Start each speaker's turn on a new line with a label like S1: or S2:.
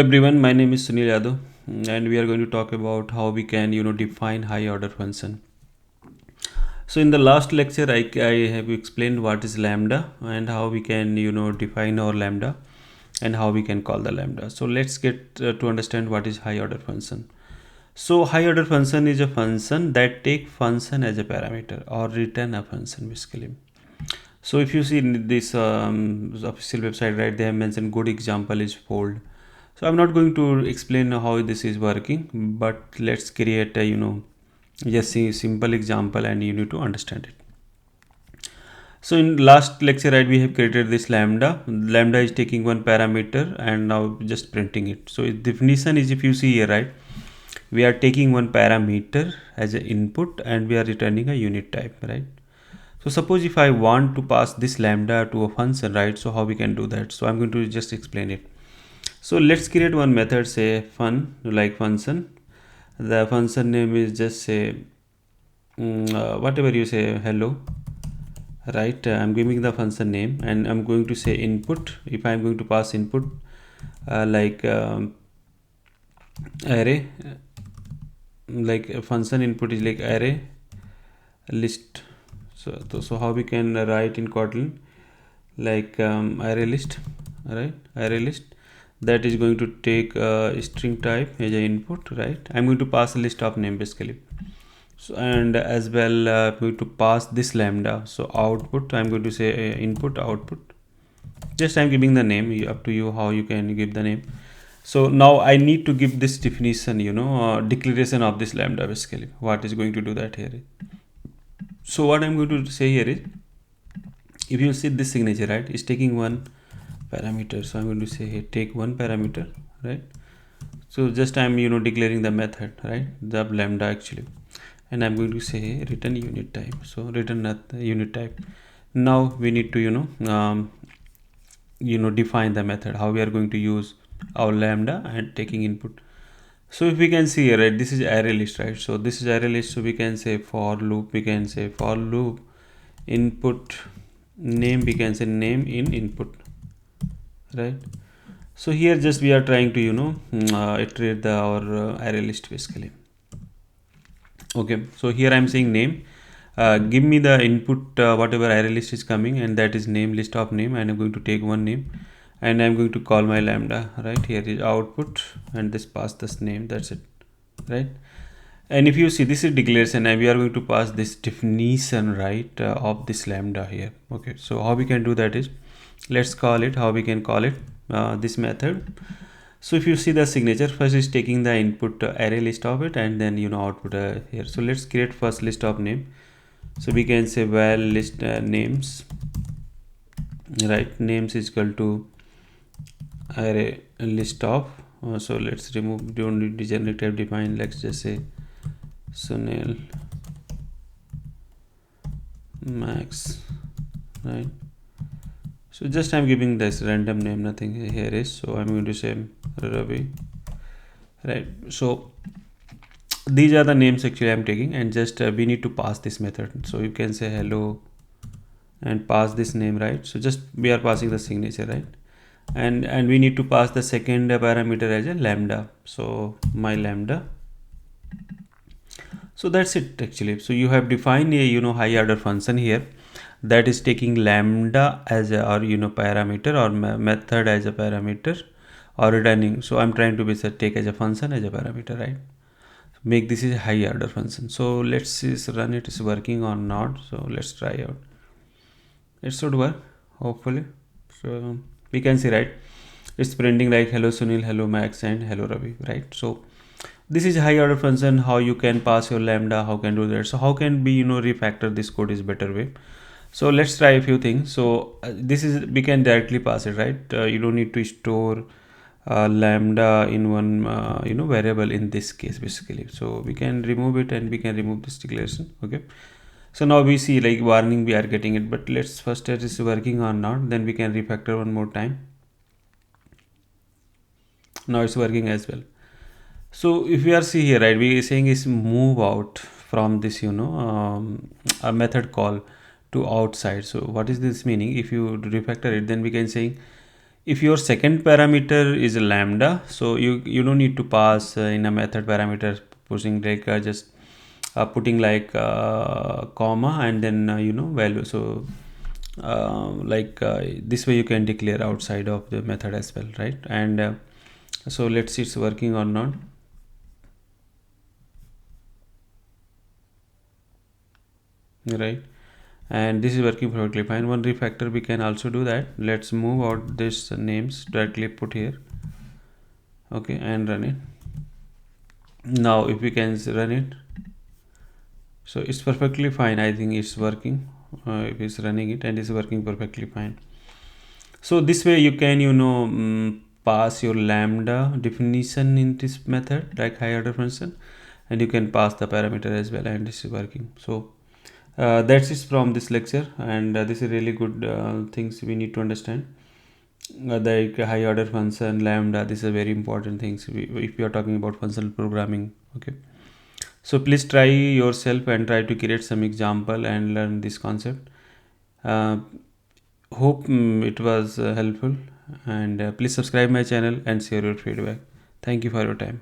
S1: Everyone, my name is Sunil Yadav, and we are going to talk about how we can define high order function. So in the last lecture I have explained what is lambda and how we can define our lambda and how we can call the lambda. So let's get to understand what is high order function. So high order function is a function that take function as a parameter or return a function basically. So if you see in this official website, right, they have mentioned good example is fold. So I'm not going to explain how this is working, but let's create a just a simple example and you need to understand it. So in last lecture, right, we have created this lambda. Lambda is taking one parameter and now just printing it. So its definition is, if you see here, right, we are taking one parameter as an input and we are returning a unit type, right? So suppose if I want to pass this lambda to a function, right? So how we can do that? So I'm going to just explain it. So let's create one method, say fun, like function. The function name is just say whatever you say, hello, right? I'm giving the function name and I'm going to say input. If I'm going to pass input like array, like a function input is like array list. So how we can write in Kotlin, like array list, right? Array list that is going to take a string type as an input, right? I'm going to pass a list of name basically. So and as well I'm going to pass this lambda. So output, I'm going to say input output. Just I'm giving the name. Up to you how you can give the name. So now I need to give this definition, declaration of this lambda basically. What is going to do that here? So what I'm going to say here is, if you see this signature, right, is taking one parameter. So I'm going to say here take one parameter, right? So just I'm declaring the method, right, the lambda actually, and I'm going to say return unit type. So return unit type. Now we need to define the method, how we are going to use our lambda and taking input. So if we can see here, right, this is array list, right? So this is array list. So we can say for loop, we can say for loop input name, we can say name in input, right? So here just we are trying to iterate our array list basically. Okay, so here I'm saying name, give me the input whatever array list is coming, and that is name, list of name, and I'm going to take one name and I'm going to call my lambda, right? Here is output and this pass this name, that's it, right? And if you see, this is declaration and we are going to pass this definition, right, of this lambda here. Okay, so how we can do that is, let's call it, how we can call it, this method. So if you see the signature, first is taking the input array list of it and then output here. So let's create first list of name. So we can say val list names, right? Names is equal to array list of so let's remove, don't need the generic type define, let's just say Sunil Max, right? So just I'm giving this random name, nothing here is, so I'm going to say Ravi, right? So these are the names actually I'm taking, and just we need to pass this method. So you can say hello and pass this name, right? So just we are passing the signature, right? And we need to pass the second parameter as a lambda. So my lambda. So that's it actually. So you have defined a high order function here that is taking lambda as a, or parameter or method as a parameter or returning. So I'm trying to be take as a function as a parameter, right? Make this is a high order function. So let's see, run it, is working or not. So let's try out. It should work hopefully. So we can see, right, it's printing like hello Sunil, hello Max, and hello Ravi, right? So this is high order function, how you can pass your lambda, how can do that. So how can we refactor this code is better way. So let's try a few things. So this is, we can directly pass it, right? You don't need to store lambda in one variable in this case basically. So we can remove it and we can remove this declaration. Okay, so now we see like warning we are getting it, but let's first test is working or not, then we can refactor one more time. Now it's working as well. So if we are see here, right, we are saying is move out from this a method call to outside. So what is this meaning? If you refactor it, then we can say If your second parameter is a lambda, so you don't need to pass in a method parameter pushing like just putting like comma and then value. So this way you can declare outside of the method as well, right? And so let's see it's working or not, right? And this is working perfectly fine. One refactor we can also do that. Let's move out this names directly put here, okay, and run it. Now if we can run it, so it's perfectly fine. I think it's working. If it's running it and it's working perfectly fine. So this way you can pass your lambda definition in this method like high order function, and you can pass the parameter as well, and this is working. So that's it from this lecture, and this is really good things we need to understand, like high order function, lambda. These are very important things if you are talking about functional programming, okay? So please try yourself and try to create some example and learn this concept. uh, Hope it was helpful, and please subscribe my channel and share your feedback. Thank you for your time.